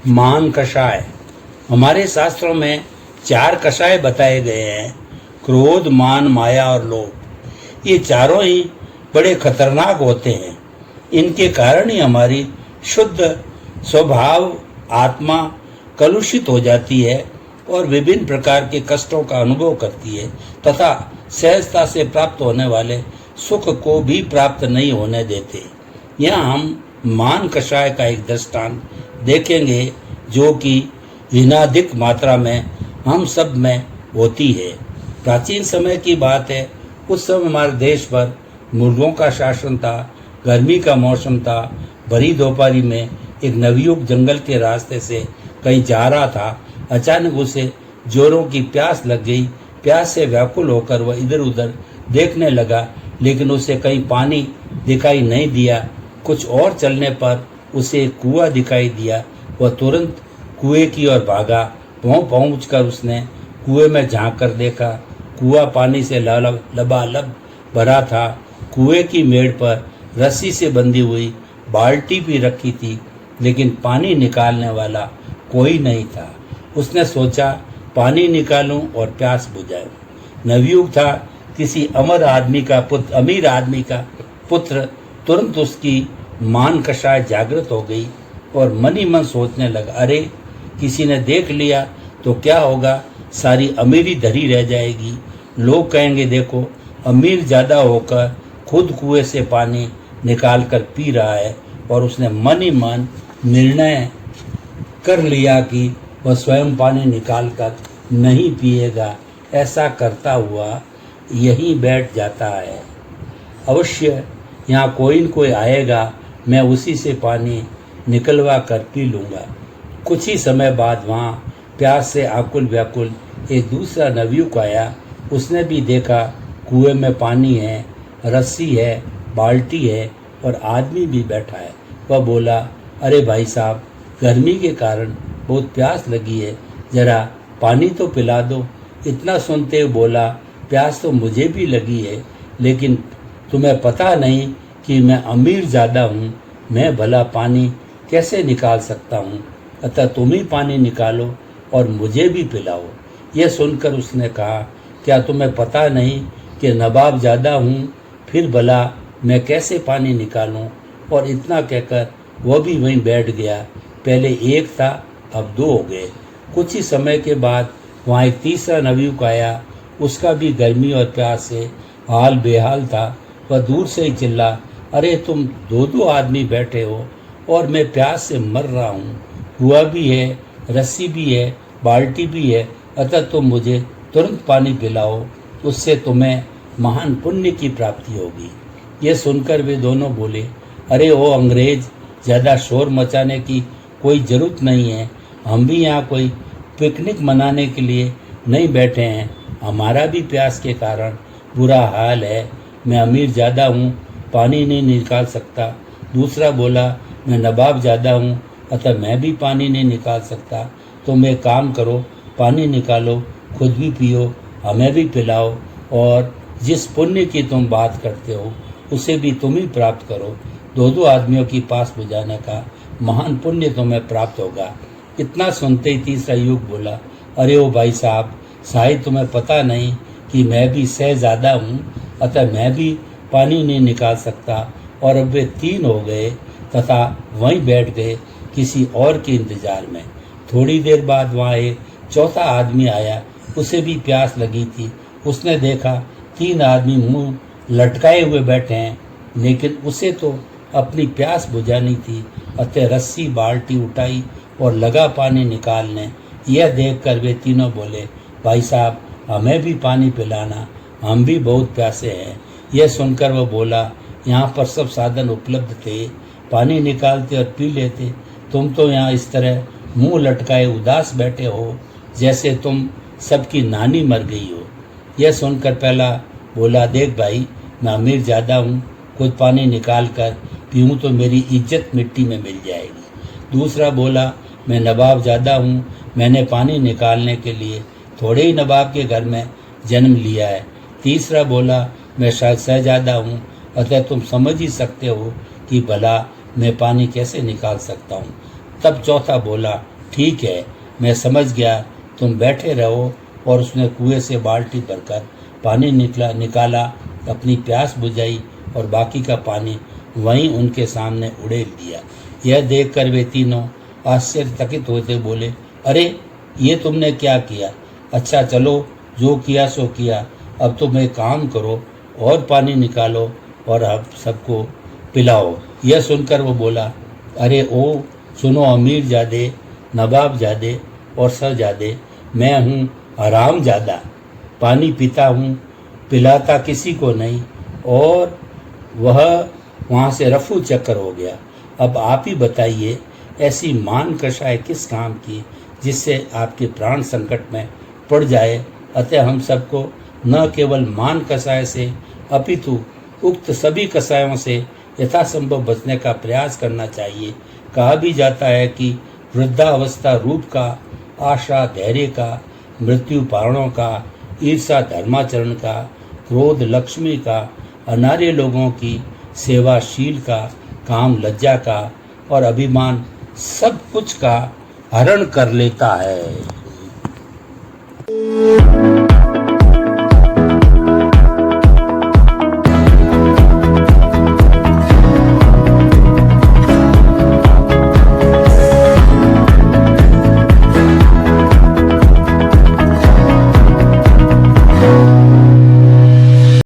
मान कषाय। हमारे शास्त्रों में 4 कषाय बताए गए हैं: क्रोध, मान, माया और लोभ। ये चारों ही बड़े खतरनाक होते हैं। इनके कारण ही हमारी शुद्ध स्वभाव आत्मा कलुषित हो जाती है और विभिन्न प्रकार के कष्टों का अनुभव करती है तथा सहजता से प्राप्त होने वाले सुख को भी प्राप्त नहीं होने देते। यहाँ हम मान कषाय का एक दृष्टांत देखेंगे जो कि हीनाधिक मात्रा में हम सब में होती है। प्राचीन समय की बात है, उस समय हमारे देश पर मुर्गों का शासन था, गर्मी का मौसम था। भरी दोपहरी में एक नवयुवक जंगल के रास्ते से कहीं जा रहा था। अचानक उसे जोरों की प्यास लग गई। प्यास से व्याकुल होकर वह इधर उधर देखने लगा, लेकिन उसे कहीं पानी दिखाई नहीं दिया। कुछ और चलने पर उसे एक कुआं दिखाई दिया। वह तुरंत कुएं की ओर भागा। वहाँ पहुँचकर उसने कुएं में झांक कर देखा। कुआं पानी से लबालब भरा था। कुएं की मेड़ पर रस्सी से बंधी हुई बाल्टी भी रखी थी, लेकिन पानी निकालने वाला कोई नहीं था। उसने सोचा, पानी निकालूं और प्यास बुझाऊं। नवयुवक था, किसी अमीर आदमी का पुत्र। तुरंत उसकी मान कषाय जागृत हो गई और मन ही मन सोचने लगा, अरे किसी ने देख लिया तो क्या होगा, सारी अमीरी धरी रह जाएगी। लोग कहेंगे, देखो अमीर ज़्यादा होकर खुद कुएं से पानी निकाल कर पी रहा है। और उसने मन ही मन निर्णय कर लिया कि वह स्वयं पानी निकाल कर नहीं पिएगा। ऐसा करता हुआ यहीं बैठ जाता है। अवश्य यहाँ कोई न कोई आएगा, मैं उसी से पानी निकलवा कर पी लूँगा। कुछ ही समय बाद वहाँ प्यास से आकुल व्याकुल एक दूसरा नवयुवक आया। उसने भी देखा कुएं में पानी है, रस्सी है, बाल्टी है और आदमी भी बैठा है। वह बोला, अरे भाई साहब, गर्मी के कारण बहुत प्यास लगी है, जरा पानी तो पिला दो। इतना सुनते हुए बोला, प्यास तो मुझे भी लगी है, लेकिन तुम्हें पता नहीं कि मैं अमीर ज़्यादा हूँ, मैं भला पानी कैसे निकाल सकता हूँ। अतः तुम ही पानी निकालो और मुझे भी पिलाओ। यह सुनकर उसने कहा, क्या तुम्हें पता नहीं कि नवाब ज़्यादा हूँ, फिर भला मैं कैसे पानी निकालूँ। और इतना कहकर वह भी वहीं बैठ गया। पहले एक था, अब 2 हो गए। कुछ ही समय के बाद वहाँ एक तीसरा नवयुवक आया। उसका भी गर्मी और प्यास से हाल बेहाल था। वह दूर से ही चिल्ला, अरे तुम 2-2 आदमी बैठे हो और मैं प्यास से मर रहा हूँ। कुआं भी है, रस्सी भी है, बाल्टी भी है, अतः तुम मुझे तुरंत पानी पिलाओ, उससे तुम्हें महान पुण्य की प्राप्ति होगी। ये सुनकर वे दोनों बोले, अरे ओ अंग्रेज, ज़्यादा शोर मचाने की कोई ज़रूरत नहीं है। हम भी यहाँ कोई पिकनिक मनाने के लिए नहीं बैठे हैं। हमारा भी प्यास के कारण बुरा हाल है। मैं अमीर ज़्यादा हूँ, पानी नहीं निकाल सकता। दूसरा बोला, मैं नवाब ज़्यादा हूँ, अतः मैं भी पानी नहीं निकाल सकता। तुम एक काम करो, पानी निकालो, खुद भी पियो, हमें भी पिलाओ, और जिस पुण्य की तुम बात करते हो उसे भी तुम ही प्राप्त करो। 2-2 आदमियों की प्यास बुझाने का महान पुण्य तुम्हें प्राप्त होगा। इतना सुनते ही तीसरा युवक बोला, अरे ओ भाई साहब, शायद तुम्हें पता नहीं कि मैं भी शहजादा हूँ, अतः मैं भी पानी नहीं निकाल सकता। और अब वे 3 हो गए तथा वहीं बैठ गए किसी और के इंतजार में। थोड़ी देर बाद वहाँ एक चौथा आदमी आया। उसे भी प्यास लगी थी। उसने देखा 3 आदमी मुंह लटकाए हुए बैठे हैं, लेकिन उसे तो अपनी प्यास बुझानी थी। अतः रस्सी बाल्टी उठाई और लगा पानी निकालने। यह देखकर वे तीनों बोले, भाई साहब, हमें भी पानी पिलाना, हम भी बहुत प्यासे हैं। यह सुनकर वह बोला, यहाँ पर सब साधन उपलब्ध थे, पानी निकालते और पी लेते। तुम तो यहाँ इस तरह मुंह लटकाए उदास बैठे हो जैसे तुम सबकी नानी मर गई हो। यह सुनकर पहला बोला, देख भाई, मैं अमीर ज़्यादा हूँ, खुद पानी निकाल कर पीऊँ तो मेरी इज्जत मिट्टी में मिल जाएगी। दूसरा बोला, मैं नवाब ज़्यादा हूँ, मैंने पानी निकालने के लिए थोड़े ही नवाब के घर में जन्म लिया है। तीसरा बोला, मैं शायद शहजादा हूँ, अतः तुम समझ ही सकते हो कि भला मैं पानी कैसे निकाल सकता हूँ। तब चौथा बोला, ठीक है, मैं समझ गया, तुम बैठे रहो। और उसने कुएं से बाल्टी भरकर पानी निकाला, अपनी प्यास बुझाई और बाकी का पानी वहीं उनके सामने उड़ेल दिया। यह देखकर वे तीनों आश्चर्यचकित होते बोले, अरे ये तुमने क्या किया? अच्छा चलो, जो किया सो किया, अब तुम एक काम करो और पानी निकालो और अब सबको पिलाओ। यह सुनकर वो बोला, अरे ओ सुनो अमीर जादे, नवाब जादे और सरजादे, मैं हूँ आराम ज़्यादा, पानी पीता हूँ, पिलाता किसी को नहीं। और वह वहाँ से रफू चक्कर हो गया। अब आप ही बताइए, ऐसी मान कषाय किस काम की जिससे आपके प्राण संकट में पड़ जाए। अतः हम सबको न केवल मान कषाय से अपितु उक्त सभी कषायों से यथासंभव बचने का प्रयास करना चाहिए। कहा भी जाता है कि वृद्धावस्था रूप का, आशा धैर्य का, मृत्यु पारणों का, ईर्षा धर्माचरण का, क्रोध लक्ष्मी का, अनार्य लोगों की सेवाशील का, काम लज्जा का और अभिमान सब कुछ का हरण कर लेता है।